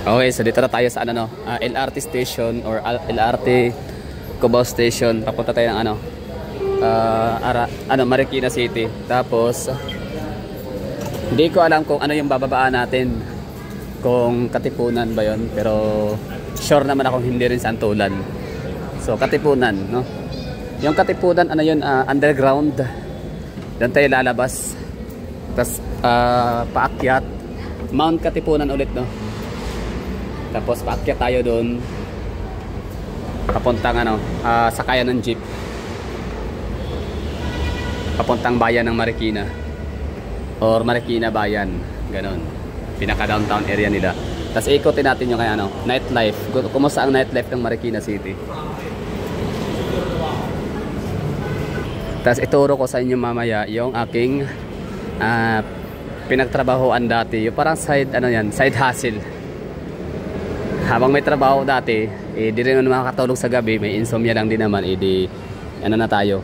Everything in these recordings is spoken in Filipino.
Okay, so dito na tayo sa ano, LRT station or LRT Cubao Station. Papunta tayo ng Marikina City. Tapos hindi ko alam kung ano yung bababaan natin, kung Katipunan ba yon, pero sure naman ako hindi rin Santulan. So Katipunan, no? Yung Katipunan yun, underground. Doon tayo lalabas. Tapos paakyat Mount Katipunan ulit, no? Tapos paakyat tayo doon papuntang sakayan ng jeep papuntang bayan ng Marikina or Marikina Bayan, ganon, pinaka downtown area nila. Tapos ikotin natin yung nightlife. Kumusta ang nightlife ng Marikina City. Tapos ituro ko sa inyo mamaya yung aking pinagtrabahoan dati, yung parang side hustle. Habang may trabaho dati, di rin naman makakatulog sa gabi, may insomnia lang din naman, na tayo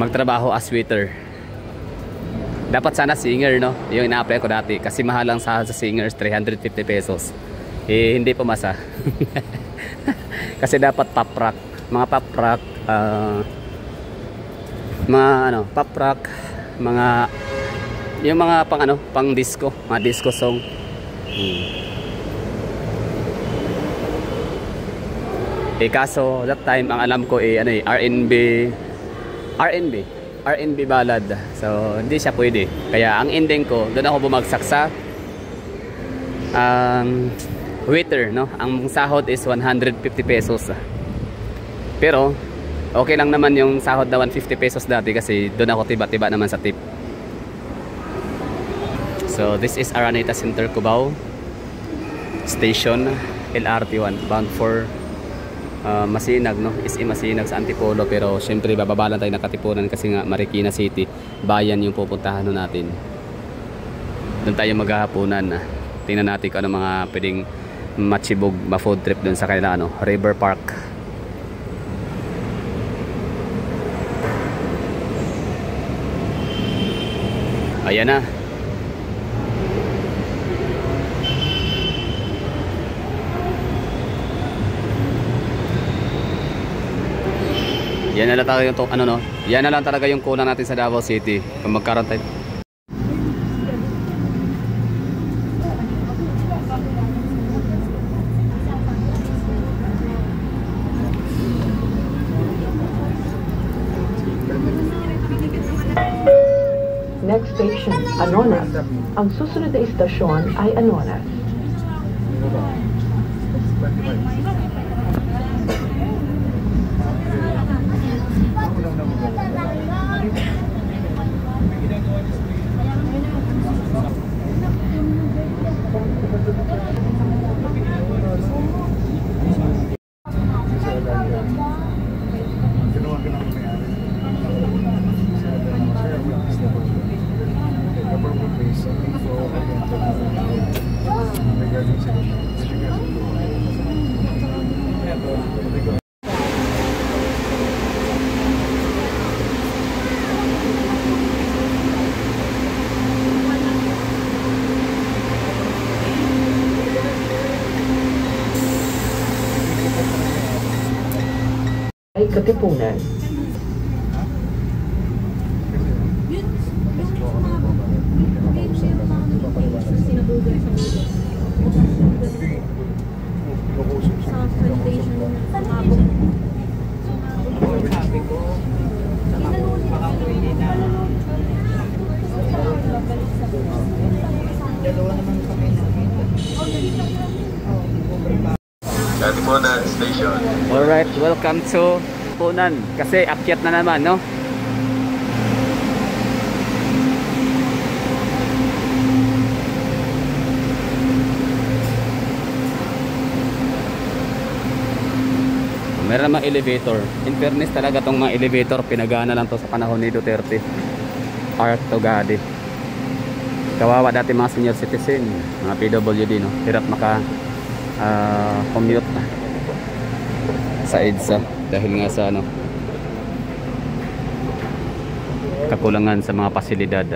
magtrabaho as waiter. Dapat sana singer, no? Yung ina-apply ko dati, kasi mahal lang sa singers, 350 pesos. Hindi pumasa. Kasi dapat pop rock, mga pop rock, pop rock, yung mga pang disco, mga disco song. Kaso that time ang alam ko R&B ballad. So hindi siya pwede. Kaya ang ending ko, doon ako bumagsak sa waiter, no? Ang sahod is 150 pesos. Pero okay lang naman yung sahod na 150 pesos dati, kasi doon ako tiba-tiba naman sa tip. So this is Araneta Center, Cubao Station, LRT1 bound for Masinag, no? SM Masinag sa Antipolo. Pero syempre bababalan tayo ng Katipunan kasi nga Marikina City bayan yung pupuntahan natin. Doon tayo maghahapunan. Tingnan natin kung ano mga pwedeng machibog, ma-food trip doon sa kanila, River Park. Ayan na. Yan na lang talaga yung yan na lang talaga yung kulang natin sa Davao City. Kung magkaroon tayo. Next station, Anonas. Ang susunod na istasyon ay Anonas. Ay Katipunan. Katipunan Station. Alright, welcome to Katipunan. Kasi akyat na naman, no? Meron mga elevator. In fairness talaga tong mga elevator, pinagana lang to sa panahon ni Duterte. Art to God. Kawawa dati mga senior citizen, mga PWD, no? Hirap commute sa EDSA dahil nga sa kakulangan sa mga pasilidad.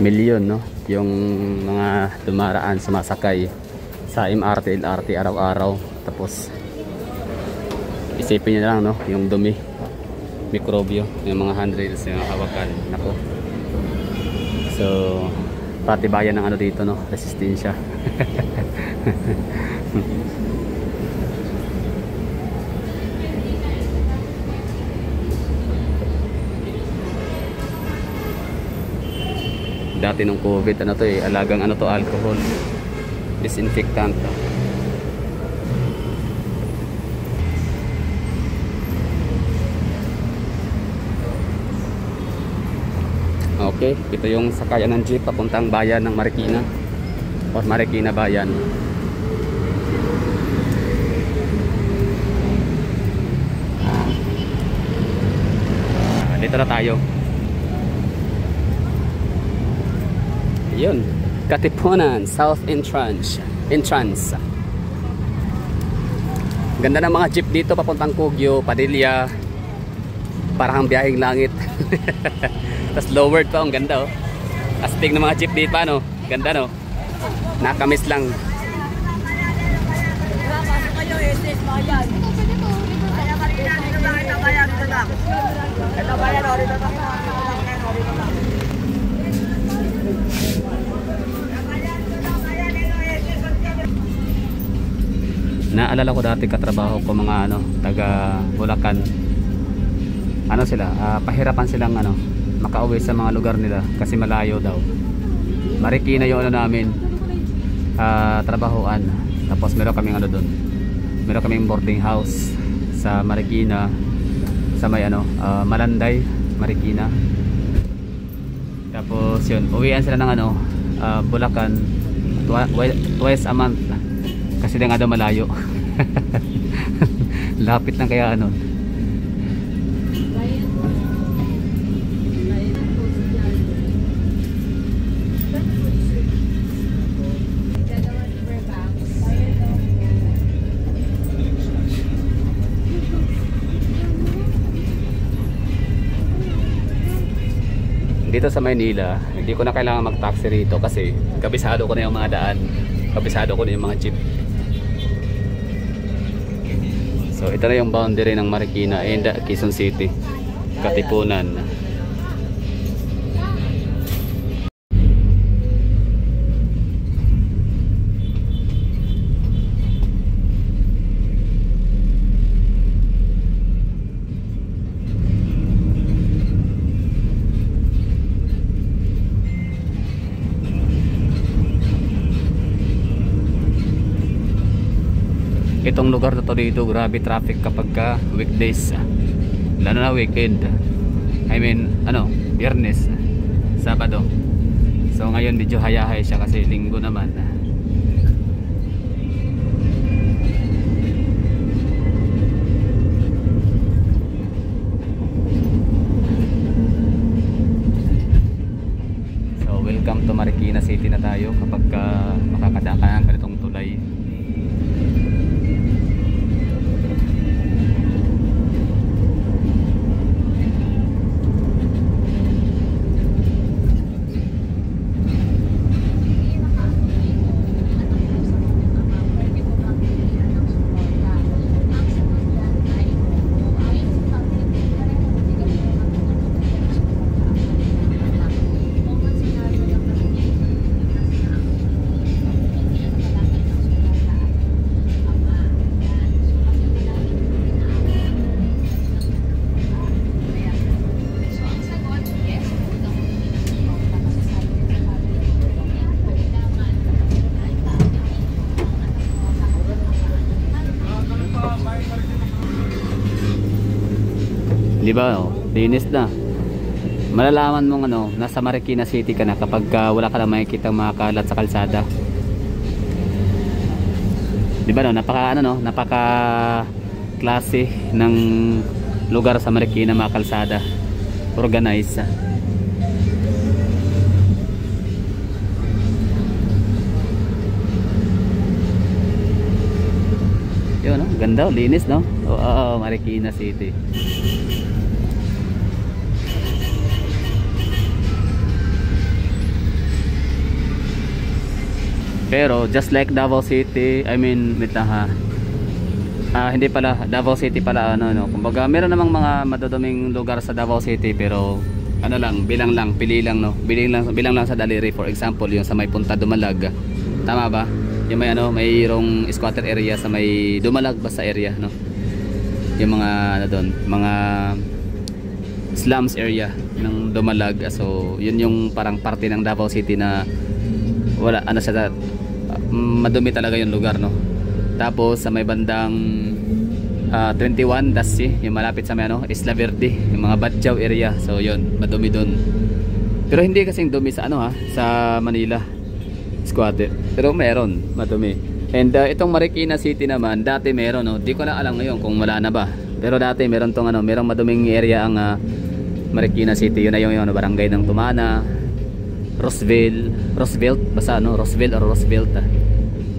milyon, no? Yung mga dumaraan, sumasakay sa MRT, LRT araw-araw. Tapos isipin nyo lang, no? Yung dumi, mikrobyo, yung mga handrails, yung hawakan. Nako. So patibayan ng ano dito, no? Resistensya. Dati nung COVID, ano to eh, alagang ano to, alcohol, disinfectant. Okay, ito yung sakayan ng jeep papuntang bayan ng Marikina or Marikina Bayan. Dito na tayo. Yun, Katipunan South Entrance. Ganda ng mga jeep dito papuntang Kugyo, Padilla. Parang biyaheng langit. Tapos lowered pa, ang ganda oh. Astig ng mga jeep dito, ano? Ganda, no? Nakamiss lang. Naalala ko dati katrabaho ko mga ano, taga Bulacan. Ano sila, pahirapan silang ano, makauwi sa mga lugar nila kasi malayo daw. Marikina yung ano namin, trabahoan. Tapos meron kaming ano doon. Meron kaming boarding house sa Marikina, sa may ano, Malanday, Marikina. Tapos yun, uwian sila ng ano, Bulacan twice a month. Kasi nga daw malayo. Lapit lang kaya ano. Dito sa Maynila, hindi ko na kailangan mag-taxi rito kasi kabisado ko na yung mga daan. Kabisado ko na yung mga jeep. So ito na yung boundary ng Marikina and Quezon City, Katipunan. Itong lugar na to dito, grabe traffic kapag ka weekdays, lalo na weekend. I mean, ano, Biyernes, Sabado. So ngayon medyo hayahay siya kasi linggo naman. So welcome to Marikina City na tayo kapag makakadaan ka nitong tulay. Di ba, oh, linis na. Malalaman mong ano, nasa Marikina City ka na kapag wala ka lang makikita mga kalat sa kalsada. Di ba, no, napaka ano, no, napaka klase ng lugar sa Marikina, mga kalsada. Organized. Yun, no, ganda, linis, no? Oo, Marikina City. Pero just like Davao City, I mean, wait lang ha. Hindi pala, Davao City pala ano no. Kumbaga meron namang mga maduduming lugar sa Davao City pero ano lang, bilang lang, pili lang no. Bilang lang sa daliri. For example, yung sa may Punta Dumalag. Tama ba? Yung may ano, mayroong squatter area sa may Dumalag basta area no. Yung mga ano doon, mga slums area ng Dumalag. So, yun yung parang parte ng Davao City na wala ano sa madumi talaga yung lugar no. Tapos sa may bandang 21 Dasi, yung malapit sa may ano, Isla Verde, yung mga Badjao area. So yun, madumi doon. Pero hindi kasing dumi sa ano ha, sa Manila squatter. Pero meron, madumi. And itong Marikina City naman, dati meron no. Di ko na alam ngayon kung wala na ba. Pero dati meron tong ano, merong maduming area ang Marikina City. Yun na yung barangay ng Tumana, Roosevelt, basta ano, Roosevelt or Roosevelt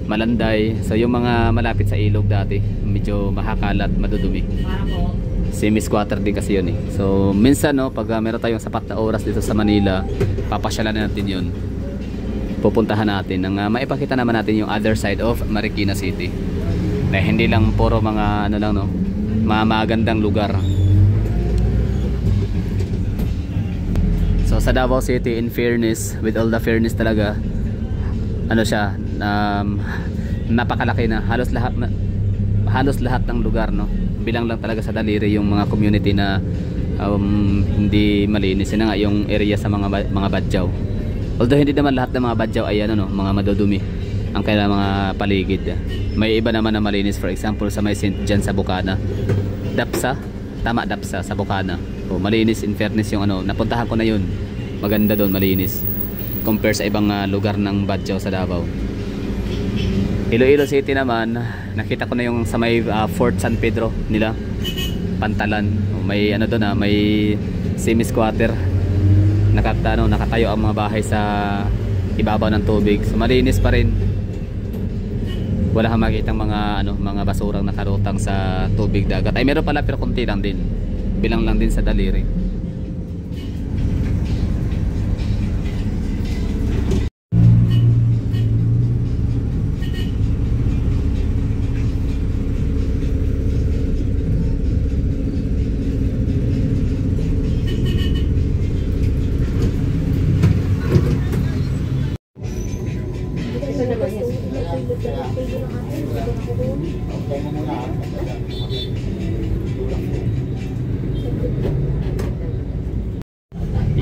Malanday. So yung mga malapit sa ilog dati, medyo mahakalat, madudumi. Semi-squatter din kasi yun eh. So minsan no, pag meron tayong sapat na oras dito sa Manila, papasyalan natin yun. Pupuntahan natin nang maipakita naman natin yung other side of Marikina City. Na hindi lang puro mga ano lang no, mga magandang lugar. So sa Davao City, in fairness, with all the fairness talaga, ano siya, napakalaki na. Halos lahat ng lugar no. Bilang lang talaga sa daliri yung mga community na hindi malinis. Yun nga yung area sa mga Badjao. Although hindi naman lahat ng mga Badjao ay ano no, mga madudumi ang kailang mga paligid. May iba naman na malinis, for example sa may St. John sa Bukana. Dapsa, tama, Dapsa sa Bukana. So, malinis in fairness yung ano, napuntahan ko na yun. Maganda doon, malinis compare sa ibang lugar ng Badjao sa Davao. Iloilo City naman, nakita ko na yung sa may Fort San Pedro nila, Pantalan. May ano doon may semi-squatter. Nakatayo ang mga bahay sa ibabaw ng tubig. So malinis pa rin. Wala kang makitang mga ano, mga basurang nakarutang sa tubig dagat. Ay meron pala pero konti lang din. Bilang lang din sa daliri.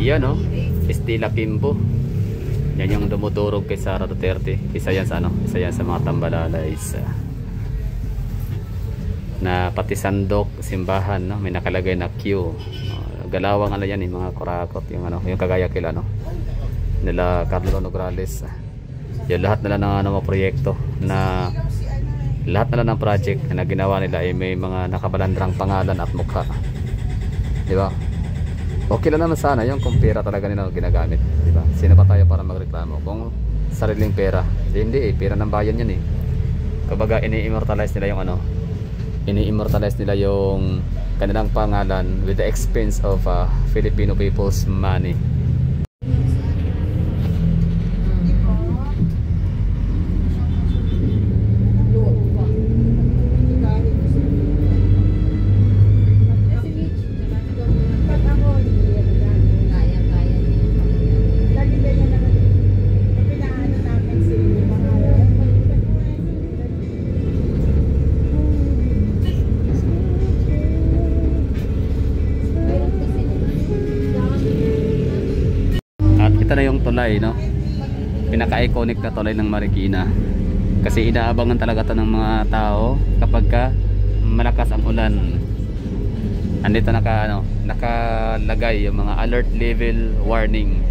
Yan no, Estila Kimbo. Yan yung dumudurog kay Sara Duterte. Isa yan sa ano, isa yan sa mga tambalays. Na pati sandok, simbahan no, may nakalagay na Q. Galawang ano yan mga kurakot, yung ano, yung kagaya kila no, nila Carlo Nograles. Yung lahat nila ng ano, mga proyekto na lahat nila ng project na ginawa nila ay may mga nakabalandrang pangalan at mukha. Di ba? Okay lang naman sana yung kung pera talaga nila ginagamit, di ba? Sino ba tayo para magreklamo kung sariling pera? Hindi pera ng bayan yan eh. Kumbaga ini-immortalize nila yung ano, ini-immortalize nila yung kanilang pangalan with the expense of Filipino people's money. Ito na yung tulay no, pinaka-iconic na tulay ng Marikina kasi inaabangan talaga to ng mga tao kapag malakas ang ulan. Andito nakalagay yung mga alert level warning.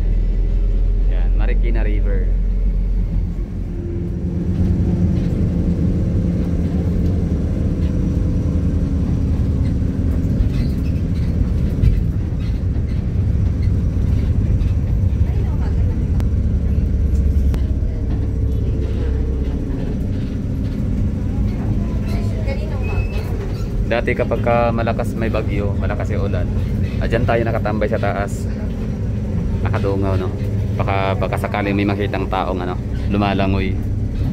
Yan, Marikina River. Dati kapag malakas may bagyo, malakas yung ulan, dyan tayo nakatambay sa taas, nakadungaw no. Baka sakaling may makitang taong ano, lumalangoy.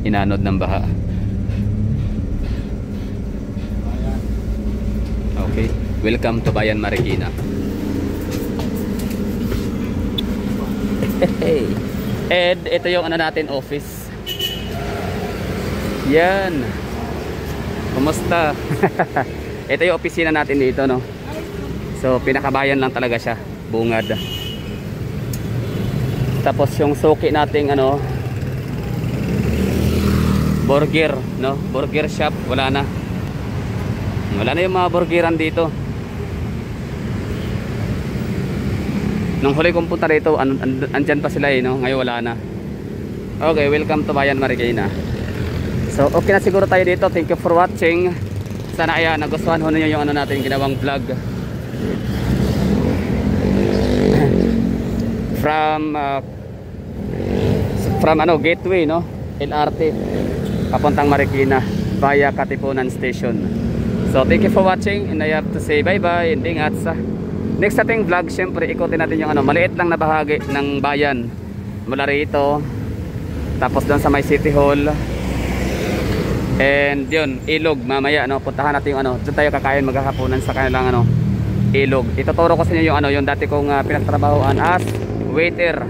inanod ng baha. Okay, welcome to Bayan Marikina. And ito yung ano natin, office. Yan. Kumusta? Ito yung opisina natin dito, no? So pinakabayan lang talaga siya, bungad. Tapos yung suki nating ano, burger, no? Burger shop, wala na. Wala na yung mga burgeran dito. Nung huli kong punta rito, andyan pa sila eh, no? Ngayon wala na. Okay, welcome to Bayan Marikina. So okay na siguro tayo dito. Thank you for watching. Sana ay nagustuhan ho ninyo yung ano natin ginawang vlog. From ano, Gateway, no? LRT papuntang Marikina via Katipunan Station. So thank you for watching and I have to say bye bye and ingat sa next nating vlog. Syempre ikutin natin yung ano, maliit lang na bahagi ng bayan mula rito tapos doon sa may City Hall and yun, Ilog mamaya, no? Puntahan natin yung ano, doon tayo kakain maghahaponan sa kanilang ano, Ilog. Ituturo ko sa inyo yung ano, yung dati kong pinagtrabahoan as waiter